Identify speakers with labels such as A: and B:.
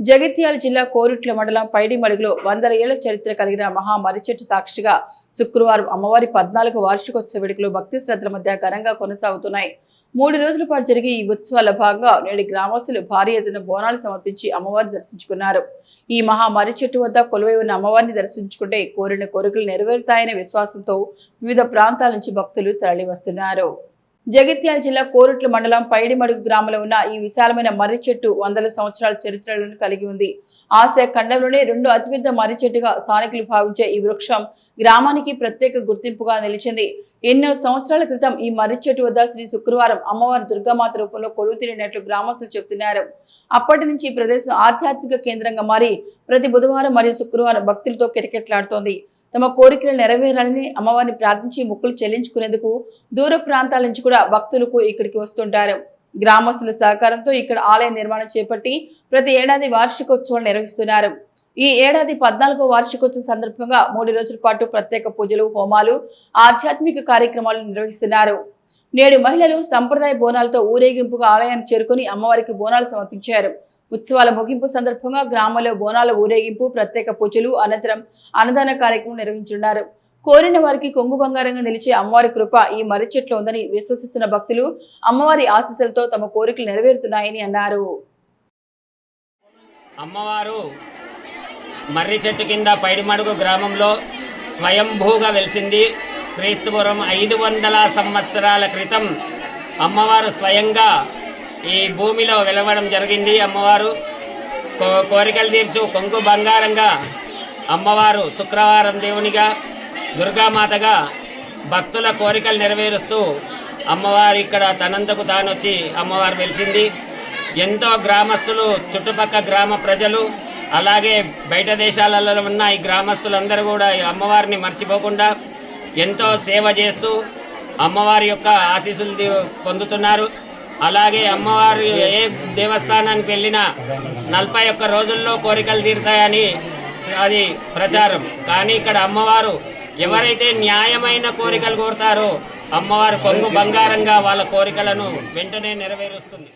A: జగిత్యాల జిల్లా కోరుట్ల మండలం పైడిమడుగులో 100 ఏళ్ల చరిత్ర కలిగిన మహా మర్రిచెట్టు సాక్షిగా శుక్రవారం అమ్మవారి 14వ వార్షికోత్సవ వేడుకలు భక్తి శ్రద్ధల మధ్య ఘనంగా కొనసాగుతున్నాయి. 3 రోజుల పాటు జరిగే ఈ ఉత్సవాల భాగంగా నేడు గ్రామస్తులు భారీ ఎత్తున బోనాలు సమర్పించి అమ్మవారిని దర్శించుకున్నారు. ఈ మహా మర్రిచెట్టు వద్ద కొలువై ఉన్న అమ్మవారిని దర్శించుకుంటే కోరిన కోరికలు నెరవేరుతాయనే విశ్వాసంతో వివిధ ప్రాంతాల నుంచి భక్తులు తరలివస్తున్నారు. జగిత్యాల జిల్లా కోరుట్ల మండలం పైడిమడుగు గ్రామంలో ఉన్న ఈ విశాలమైన మర్రి చెట్టు వందల సంవత్సరాల చరిత్రలను కలిగి ఉంది. ఆసియా ఖండంలోనే రెండో అతిపెద్ద మర్రి చెట్టుగా స్థానికులు భావించే ఈ వృక్షం గ్రామానికి ప్రత్యేక గుర్తింపుగా నిలిచింది. ఎన్నో సంవత్సరాల క్రితం ఈ మర్రి చెట్టు వద్ద శ్రీ శుక్రవారం అమ్మవారి దుర్గామాత రూపంలో కొలువు తీరినట్లు గ్రామస్తులు చెబుతున్నారు. అప్పటి నుంచి ఈ ప్రదేశం ఆధ్యాత్మిక కేంద్రంగా మారి ప్రతి బుధవారం మరియు శుక్రవారం భక్తులతో కిటకిటలాడుతోంది. తమ కోరికలు నెరవేరాలని అమ్మవారిని ప్రార్థించి మొక్కులు చెల్లించుకునేందుకు దూర ప్రాంతాల నుంచి కూడా భక్తులకు ఇక్కడికి వస్తుంటారు. గ్రామస్తుల సహకారంతో ఇక్కడ ఆలయ నిర్మాణం చేపట్టి ప్రతి ఏడాది వార్షికోత్సవాలు నిర్వహిస్తున్నారు. ఈ ఏడాది 14వ వార్షికోత్సవ సందర్భంగా 3 రోజుల పాటు ప్రత్యేక పూజలు, హోమాలు, ఆధ్యాత్మిక కార్యక్రమాలు నిర్వహిస్తున్నారు. నేడు మహిళలు సంప్రదాయ బోనాలతో ఊరేగింపుగా ఆలయానికి చేరుకుని అమ్మవారికి బోనాలు సమర్పించారు. ఉత్సవాల ముగింపు సందర్భంగా గ్రామంలో బోనాల ఊరేగింపు, ప్రత్యేక పూజలు అనంతరం అన్నదాన కార్యక్రమం నిర్వహించున్నారు. కోరిన వారికి కొంగు బంగారంగా నిలిచే అమ్మవారి కృప ఈ మర్రి చెట్లు ఉందని విశ్వసిస్తున్న భక్తులు అమ్మవారి ఆశీస్సులతో తమ కోరికలు నెరవేరుతున్నాయని అన్నారు.
B: అమ్మవారు మర్రి చెట్టు కింద పైడిమడుగు గ్రామంలో స్వయంభూగా వెలిసింది. క్రీస్తుపూర్వం 500 సంవత్సరాల క్రితం అమ్మవారు స్వయంగా ఈ భూమిలో వెలవడం జరిగింది. అమ్మవారు కోరికలు తీర్చు కొంగు బంగారంగా అమ్మవారు శుక్రవారం దేవునిగా, దుర్గామాతగా భక్తుల కోరికలు నెరవేరుస్తూ అమ్మవారు ఇక్కడ తనంతకు తానొచ్చి అమ్మవారు వెలిసింది. ఎంతో గ్రామస్తులు, చుట్టుపక్కల గ్రామ ప్రజలు, అలాగే బయట దేశాలలో ఉన్న ఈ గ్రామస్తులందరూ కూడా అమ్మవారిని మర్చిపోకుండా ఎంతో సేవ చేస్తూ అమ్మవారి యొక్క ఆశీస్సులు పొందుతున్నారు. అలాగే అమ్మవారు ఏ దేవస్థానానికి వెళ్ళినా 41 రోజుల్లో కోరికలు తీరుతాయని అది ప్రచారం. కానీ ఇక్కడ అమ్మవారు ఎవరైతే న్యాయమైన కోరికలు కోరుతారో అమ్మవారు కొంగు బంగారంగా వాళ్ళ కోరికలను వెంటనే నెరవేరుస్తుంది.